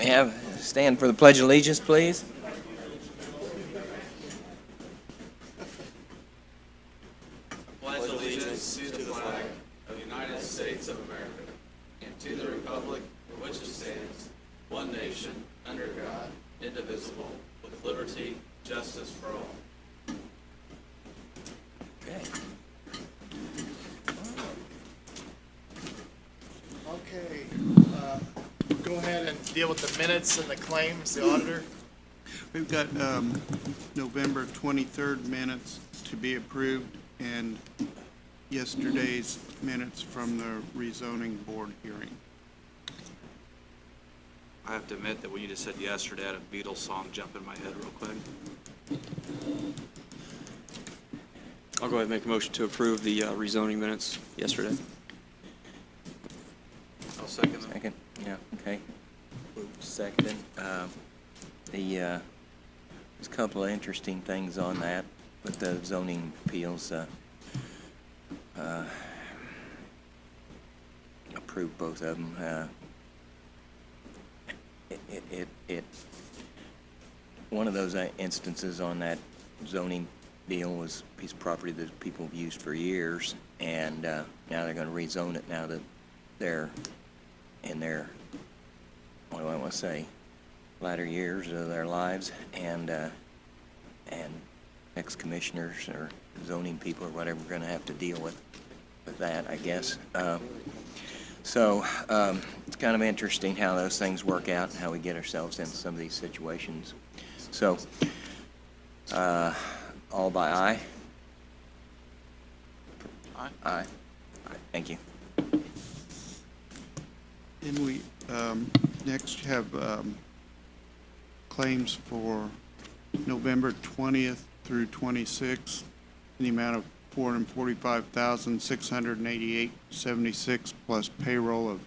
stand for the Pledge of Allegiance, please? Pledge allegiance to the flag of the United States of America and to the republic for which it stands, one nation, under God, indivisible, with liberty, justice for all. Okay. Okay, go ahead and deal with the minutes and the claims, the auditor. We've got November 23rd minutes to be approved and yesterday's minutes from the rezoning board hearing. I have to admit that when you just said yesterday, I had a Beatles song jump in my head real quick. I'll go ahead and make a motion to approve the rezoning minutes yesterday. I'll second them. Second, yeah, okay. Moved, seconded. There's a couple of interesting things on that with the zoning appeals. Approved both of them. One of those instances on that zoning deal was a piece of property that people have used for years, and now they're going to rezone it now that they're in their, what do I want to say, latter years of their lives, and ex-commissioners or zoning people or whatever are going to have to deal with that, I guess. So it's kind of interesting how those things work out and how we get ourselves into some of these situations. So all by aye? Aye. Aye. Aye. Thank you. And we next have claims for November 20th through 26th in the amount of $445,688.76 plus payroll of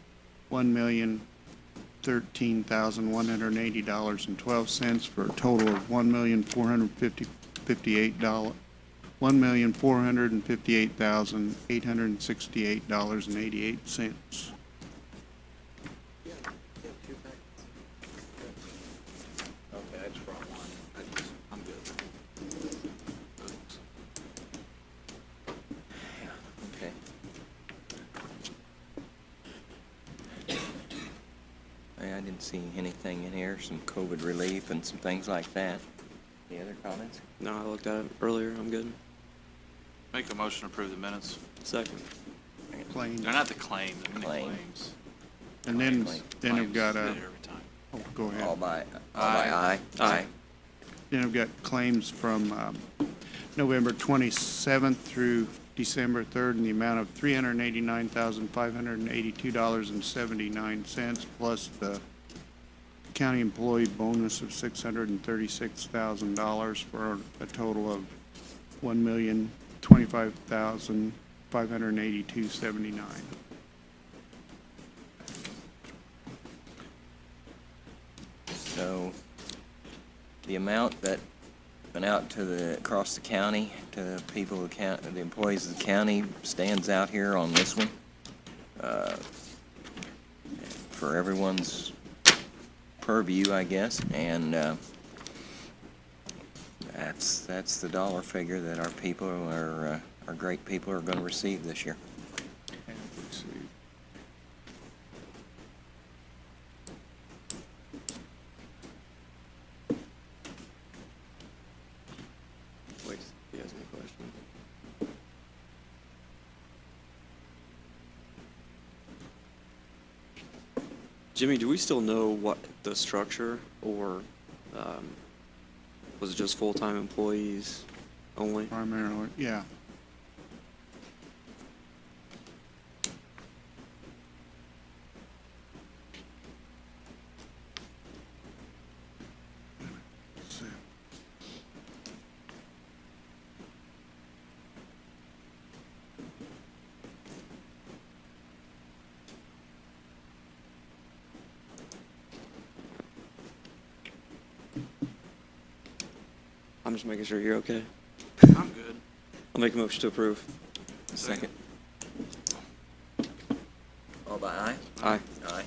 $1,013,180.12 for a total of $1,458,868.88. Okay, I just brought one. I'm good. Okay. I didn't see anything in here, some COVID relief and some things like that. Any other comments? No, I looked at it earlier. I'm good. Make a motion to approve the minutes. Second. Claims. They're not the claims, they're the Claim. claims. And then Claims we've got every time. oh, go ahead. All by Aye. aye? Aye. Then I've got claims from November 27th through December 3rd in the amount of $389,582.79 plus the county employee bonus of $636,000 for a total of $1,025,582.79. So the amount that went out to across the county, to the people who the employees of the county stands out here on this one. For everyone's purview, I guess, and that's the dollar figure that our people our great people are going to receive this year. And let's see. Wait, he has any question? Jimmy, do we still know what the structure, or was it just full-time employees only? Primarily, yeah. Let's see. I'm just making sure you're okay. I'm good. I'll make a motion to approve. Second. All by aye? Aye. Aye.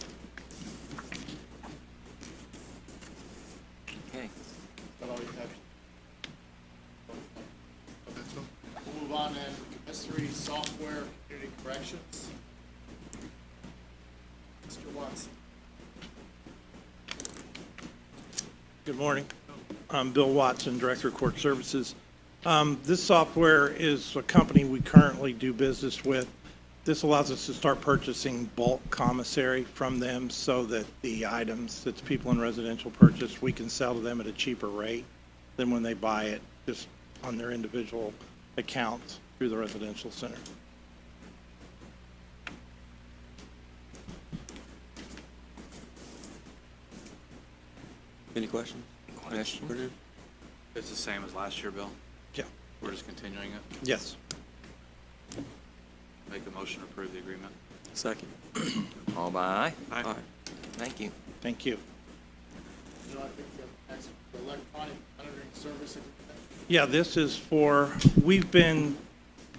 Okay. Is that all you have? We'll move on then. S3 software, community corrections. Mr. Watson. Good morning. I'm Bill Watson, Director of Court Services. This software is a company we currently do business with. This allows us to start purchasing bulk commissary from them so that the items that people in residential purchase, we can sell to them at a cheaper rate than when they buy it just on their individual accounts through the residential center. Any questions? Question? It's the same as last year, Bill. Yeah. We're just continuing it. Yes. Make a motion to approve the agreement. Second. All by aye? Aye. Thank you. Thank you. You know, I think that's the electronic monitoring service. agreement. Yeah, this is we've been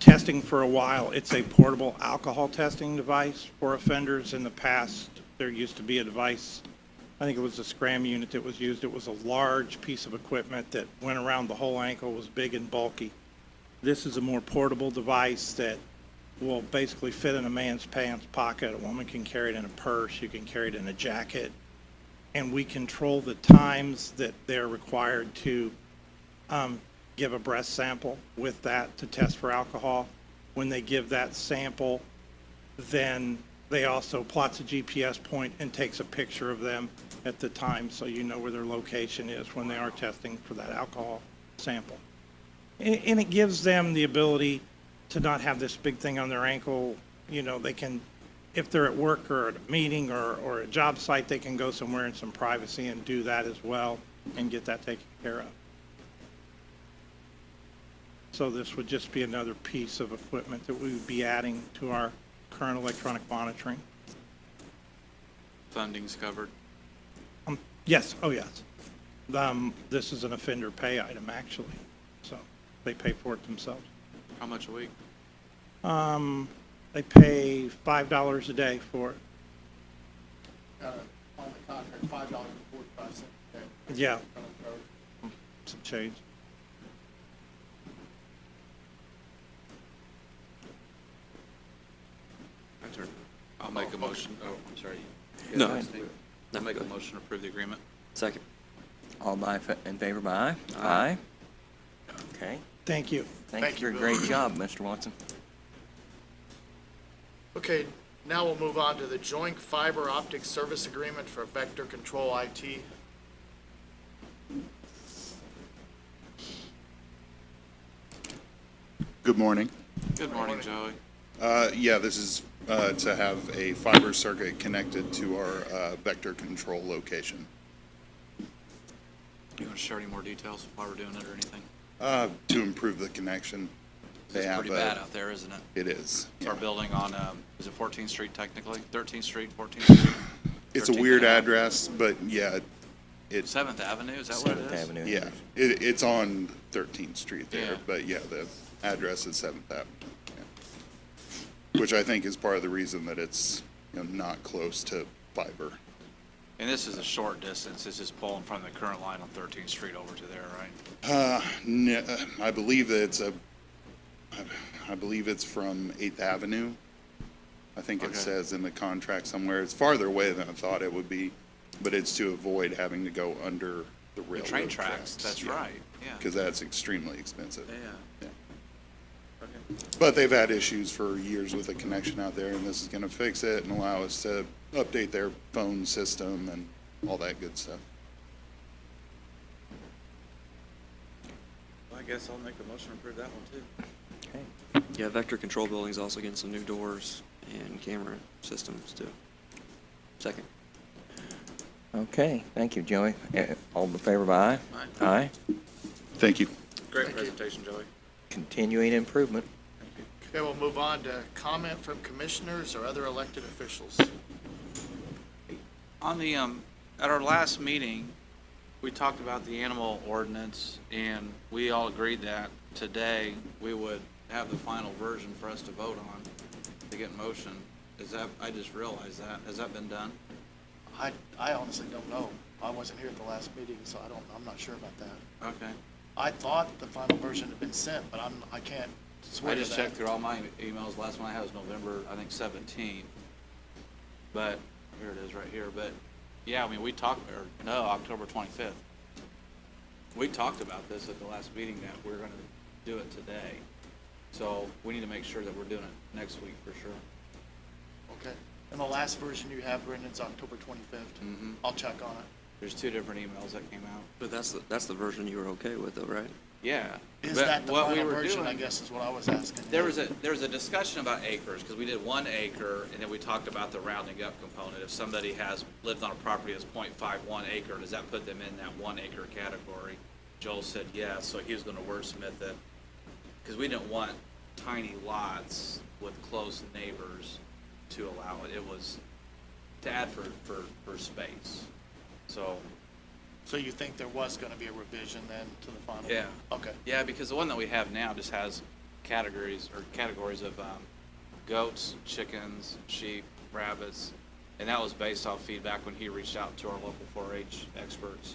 testing for a while. It's a portable alcohol testing device for offenders. In the past, there used to be a device, I think it was a Scram unit that was used. It was a large piece of equipment that went around the whole ankle, was big and bulky. This is a more portable device that will basically fit in a man's pants pocket. A woman can carry it in a purse. You can carry it in a jacket. And we control the times that they're required to give a breath sample with that to test for alcohol. When they give that sample, then they also plots a GPS point and takes a picture of them at the time so you know where their location is when they are testing for that alcohol sample. And it gives them the ability to not have this big thing on their ankle. You know, they can, if they're at work or at a meeting or a job site, they can go somewhere in some privacy and do that as well and get that taken care of. So this would just be another piece of equipment that we would be adding to our current electronic monitoring. Funding's covered. Yes, oh yes. This is an offender pay item, actually, so they pay for it themselves. How much a week? They pay $5 a day for it. On the contract, $5.45. Yeah. Some change. My turn. I'll make a motion. Oh, I'm sorry. No. I'll make a motion to approve the agreement. Second. All in favor by aye? Aye. Okay. Thank you. Thank you for a Bill. great job, Mr. Watson. Okay, now we'll move on to the joint fiber optic service agreement for Vector Control IT. Good morning. Good morning, Joey. Yeah, this is to have a fiber circuit connected to our vector control location. You want to share any more details why we're doing it or anything? To improve the connection. They It's have pretty bad out there, isn't it? It is. It's our yeah. building on, is it 14th Street technically? 13th Street, 14th Street? It's a 13th weird Ave. address, but yeah, it's, 7th Avenue, is that what it 7th is? Avenue. yeah, it's on 13th Street there, Yeah. but yeah, the address is 7th Avenue. Yeah. Which I think is part of the reason that it's, not close to fiber. And this is a short distance, it's just pulling from the current line on 13th Street over to there, right? No, I believe that I believe it's from 8th Avenue. I think it Okay. says in the contract somewhere. It's farther away than I thought it would be, but it's to avoid having to go under the The railroad train tracks, that's right, yeah. Because that's extremely expensive. Yeah. Yeah. Okay. But they've had issues for years with the connection out there, and this is gonna fix it and allow us to update their phone system and all that good stuff. Well, I guess I'll make a motion to approve that one too. Okay. Yeah, Vector Control Building's also getting some new doors and camera systems too. Second. Okay, thank you, Joey. All in favor by aye? Aye. Aye. Thank you. Great presentation, Joey. Continuing improvement. Okay, we'll move on to comment from commissioners or other elected officials. On the, at our last meeting, we talked about the animal ordinance, and we all agreed that today we would have the final version for us to vote on to get in motion. Is that, I just realized that. Has that been done? I honestly don't know. I wasn't here at the last meeting, so I'm not sure about that. Okay. I thought the final version had been sent, but I can't swear I to just that. checked through all my emails. Last one I had was November, I think, 17th. But, here it is right here. But, yeah, I mean, October 25th. We talked about this at the last meeting that we're gonna do it today. So we need to make sure that we're doing it next week for sure. Okay. And the last version you have, Brendan's October 25th. Mhm. I'll check on it. There's 2 different emails that came out. But that's the version you were okay with though, right? Yeah. Is but that the what we final were version, I doing- guess, is what I was asking. There was a discussion about acres, because we did 1 acre, and then we talked about the rounding up component. If somebody lives on a property that's .51 acre, does that put them in that 1 acre category? Joel said yes, so he was gonna wordsmith it, because we didn't want tiny lots with close neighbors to allow it. It was to add for space. So you think there was gonna be a revision then to the final? Yeah. Okay. Yeah, because the one that we have now just has categories of goats, chickens, sheep, rabbits, and that was based off feedback when he reached out to our local 4-H experts.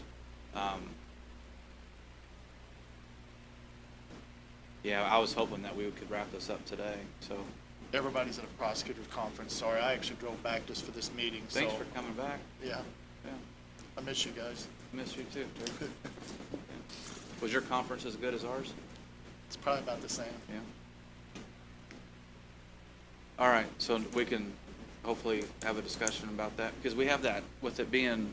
Yeah, I was hoping that we could wrap this up today, so Everybody's at a prosecutor's conference. Sorry, I actually drove back just for this meeting, so. thanks for coming back. Yeah, Yeah, I miss you guys. miss you too, Terry. Was your conference as good as ours? It's probably about the same. Yeah. All right, so we can hopefully have a discussion about that, because we have that, with it being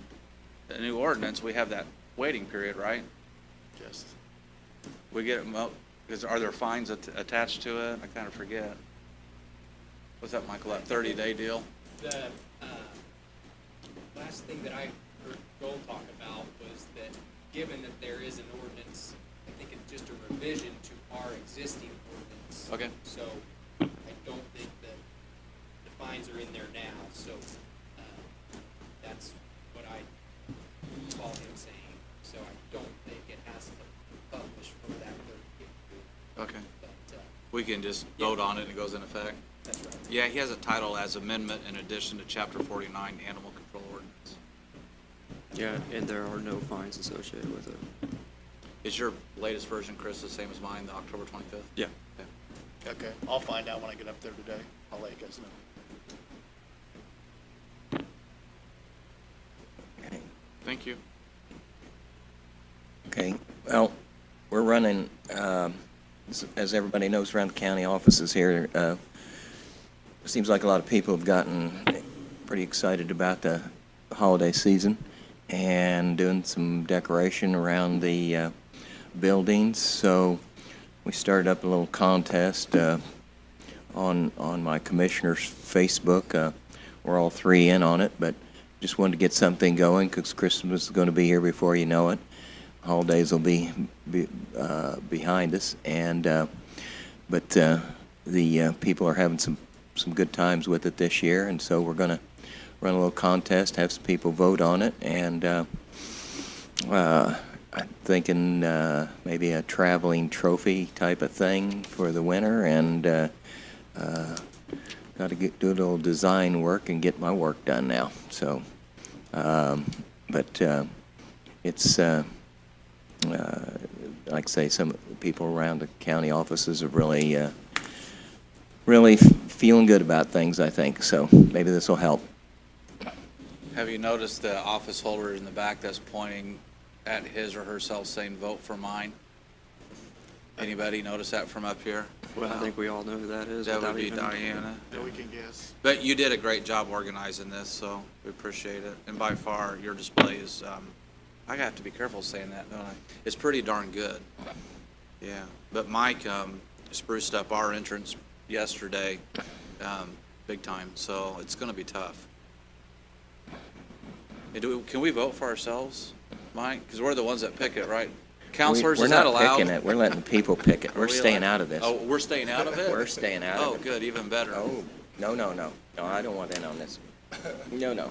a new ordinance, we have that waiting period, right? Yes. We get it, because are there fines attached to it? I kind of forget. What's that, Michael, that 30-day deal? The last thing that I heard Joel talk about was that given that there is an ordinance, I think it's just a revision to our existing ordinance. Okay. So I don't think that the fines are in there now, so that's what I recall him saying. So I don't think it has to publish for that 30-day period. Okay. But We can just vote on it and it goes in effect? that's right. Yeah, he has a title as amendment in addition to Chapter 49 Animal Control Ordinance. Yeah, and there are no fines associated with it. Is your latest version, Chris, the same as mine, the October 25th? Yeah. Okay. Okay, I'll find out when I get up there today. I'll let you guys know. Okay. Thank you. Okay, well, we're running, as everybody knows, around the county offices here. It seems like a lot of people have gotten pretty excited about the holiday season and doing some decoration around the buildings. So we started up a little contest on my commissioner's Facebook. We're all 3 in on it, but just wanted to get something going because Christmas is going to be here before you know it. Holidays will be behind us, and but the people are having some good times with it this year, and so we're going to run a little contest, have some people vote on it, and I'm thinking maybe a traveling trophy type of thing for the winner, and got to do a little design work and get my work done now. So, but it's like I say, some people around the county offices are really feeling good about things, I think. So maybe this will help. Have you noticed the office holder in the back that's pointing at his or herself saying, "Vote for mine"? Anybody notice that from up here? Well, I think we all know who that is. That would without be even- Diana. Yeah, we can guess. But you did a great job organizing this, so we appreciate it. And by far, your display is, I have to be careful saying that, don't I? It's pretty darn good. Yeah, but Mike spruced up our entrance yesterday, big time, so it's gonna be tough. And can we vote for ourselves, Mike? Because we're the ones that pick it, right? Counselors, is that allowed? We're not picking it. We're letting the people pick it. Are We're we staying allowed- out of this. Oh, we're staying out of it? We're staying out Oh, of it. good, even better. Oh, no. No, I don't want in on this. No.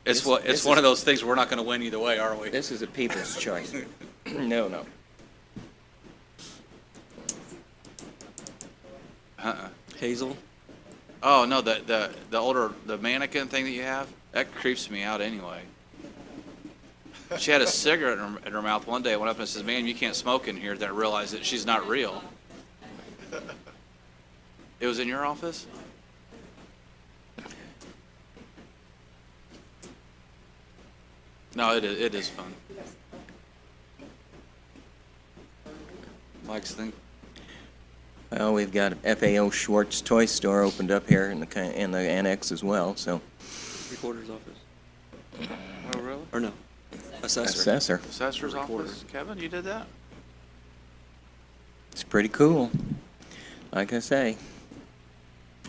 It's this one is- of those things we're not gonna win either way, are we? This is a people's choice. No. Uh-uh. Hazel? Oh, no, the older, the mannequin thing that you have, that creeps me out anyway. She had a cigarette in her mouth one day. I went up and says, "Ma'am, you can't smoke in here." Then I realized that she's not real. It was in your office? No, it is fun. Mike's thing. Well, we've got FAO Schwartz Toy Store opened up here in the annex as well, so. Recorder's office. Oh, really? Or no, assessor. Assessor. Assessor's Recorder. office? Kevin, you did that? It's pretty cool. Like I say,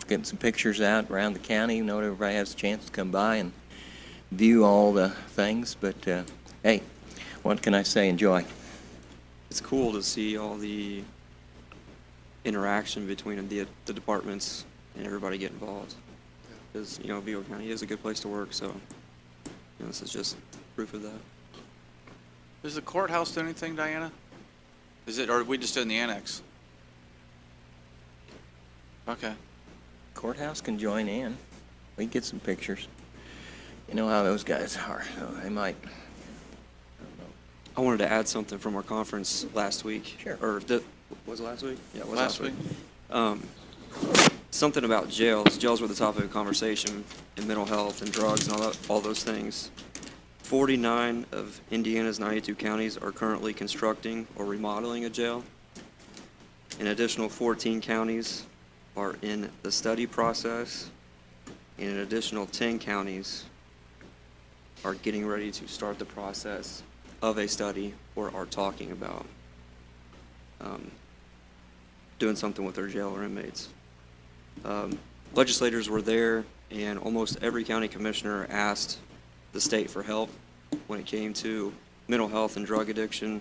getting some pictures out around the county. Not everybody has a chance to come by and view all the things, but hey, what can I say? Enjoy. It's cool to see all the interaction between the departments and everybody get involved. Because, you know, Vigo County is a good place to work, so, you know, this is just proof of that. Does the courthouse do anything, Diana? Is it, or are we just doing the annex? Okay. Courthouse can join in. We can get some pictures. You know how those guys are, so they might. I wanted to add something from our conference last week. Sure. Or was it last week? Yeah, it was Last week. Something about jails. Jails were the topic of conversation, and mental health and drugs and all those things. 49 of Indiana's 92 counties are currently constructing or remodeling a jail. An additional 14 counties are in the study process, and an additional 10 counties are getting ready to start the process of a study or are talking about doing something with their jail or inmates. Legislators were there, and almost every county commissioner asked the state for help when it came to mental health and drug addiction,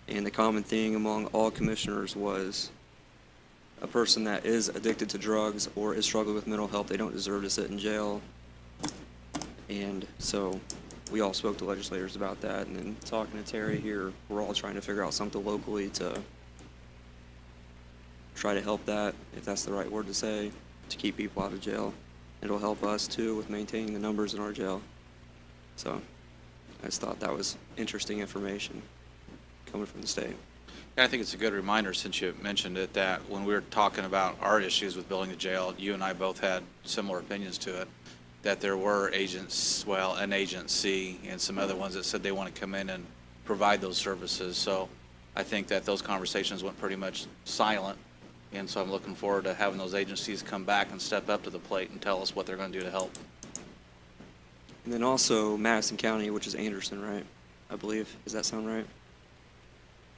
and the common thing among all commissioners was a person that is addicted to drugs or is struggling with mental health, they don't deserve to sit in jail. And so we all spoke to legislators about that, and then talking to Terry here, we're all trying to figure out something locally to try to help that, if that's the right word to say, to keep people out of jail. It'll help us too with maintaining the numbers in our jail. So I just thought that was interesting information coming from the state. And I think it's a good reminder, since you mentioned it, that when we were talking about our issues with building the jail, you and I both had similar opinions to it, that there were agents, well, an agency and some other ones that said they want to come in and provide those services. So I think that those conversations went pretty much silent. And so I'm looking forward to having those agencies come back and step up to the plate and tell us what they're going to do to help. And then also Madison County, which is Anderson, right? I believe. Does that sound right?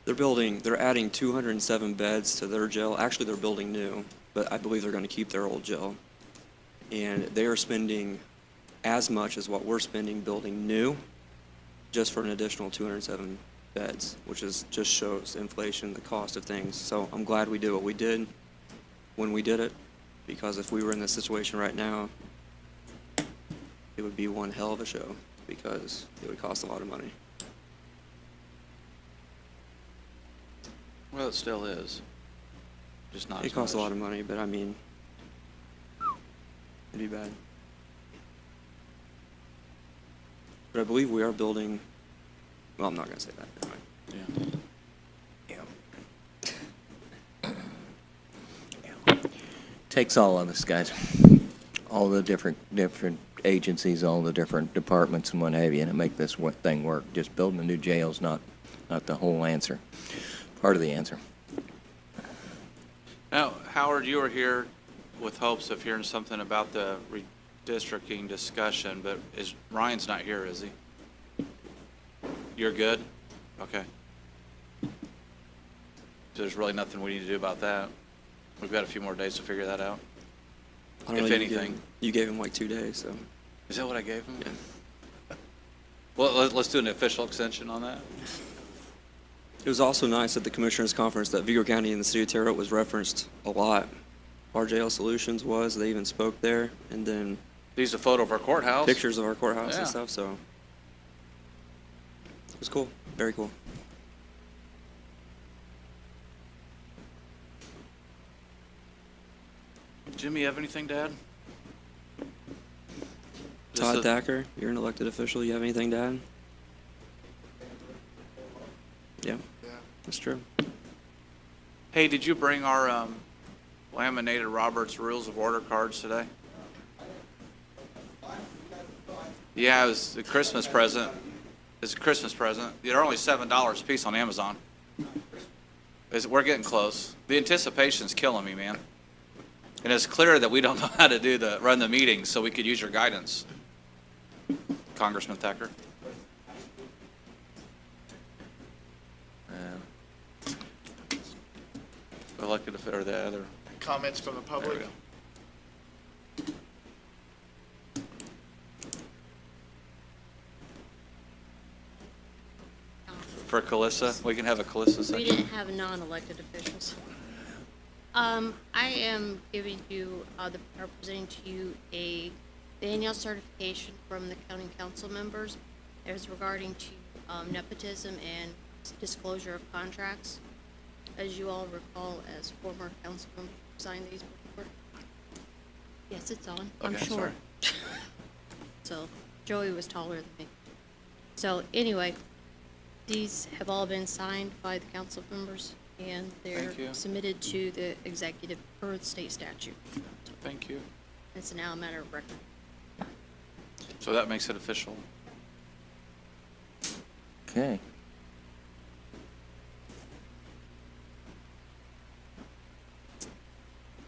They're adding 207 beds to their jail. Actually, they're building new, but I believe they're going to keep their old jail. And they are spending as much as what we're spending building new, just for an additional 207 beds, which just shows inflation, the cost of things. So I'm glad we did what we did when we did it, because if we were in this situation right now, it would be one hell of a show, because it would cost a lot of money. Well, it still is. Just not as It costs a much. lot of money, but I mean, it'd be bad. But I believe we are building, well, I'm not going to say that. Never mind. Yeah. Takes all of us, guys. All the different agencies, all the different departments and what have you, to make this thing work. Just building a new jail is not the whole answer. Part of the answer. Now, Howard, you were here with hopes of hearing something about the redistricting discussion, but Ryan's not here, is he? You're good? Okay. So there's really nothing we need to do about that. We've got a few more days to figure that out. I don't If know, anything. you gave him like 2 days, so. Is that what I gave him? Yeah. Well, let's do an official extension on that. It was also nice at the Commissioners' Conference that Vigo County and the City of Terre Haute was referenced a lot. RJL Solutions was, they even spoke there, and then These a photo of our courthouse. pictures of our courthouse Yeah. and stuff, so. It was cool, very cool. Jimmy, you have anything to add? Todd Thacker, you're an elected official, you have anything to add? Yeah, Yeah. that's true. Hey, did you bring our laminated Robert's Rules of Order cards today? Yeah, it was a Christmas present. It's a Christmas present. They're only $7 a piece on Amazon. We're getting close. The anticipation's killing me, man. And it's clear that we don't know how to run the meetings, so we could use your guidance, Congressman Thacker. Elected official, or the other. Comments from the There we public? go. For Calissa, we can have a Calissa We section. didn't have non-elected officials. I am giving you, presenting to you the annual certification from the county council members as regarding to nepotism and disclosure of contracts. As you all recall, as former council members signed these before. Yes, it's on. I'm Okay, short. So Joey was taller than me. So anyway, these have all been signed by the council members, and they're Thank you. submitted to the executive per state statute. Thank you. It's now a matter of record. So that makes it official. Okay.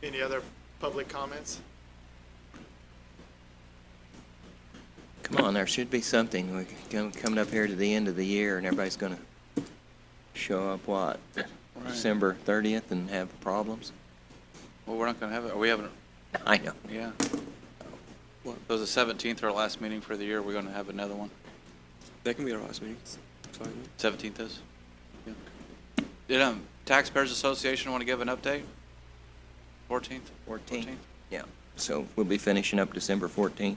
Any other public comments? Come on, there should be something. We're coming up here to the end of the year, and everybody's going to show up, what, December 30th and have problems? Well, we're not going to have it. Are we having, I know. yeah. So the 17th, our last meeting for the year, we're going to have another one. That can be our last meeting. It's fine. 17th is? Yeah. Did Taxpayers Association want to give an update? 14th? 14th? Yeah. So we'll be finishing up December 14th.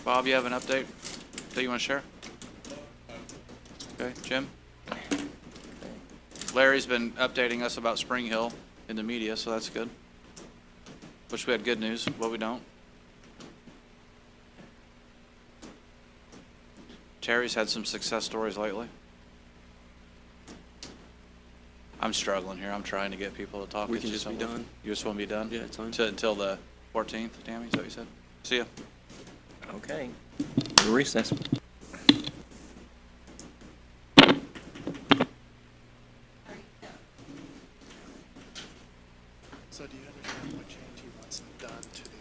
Bob, you have an update that you want to share? Okay, Jim? Larry's been updating us about Spring Hill in the media, so that's good. Wish we had good news, but we don't. Terry's had some success stories lately. I'm struggling here. I'm trying to get people to talk. We It's can just be something- done. You just want to be done? Yeah, it's fine. Until the 14th, Tammy, is that what you said? See ya. Okay. Recess.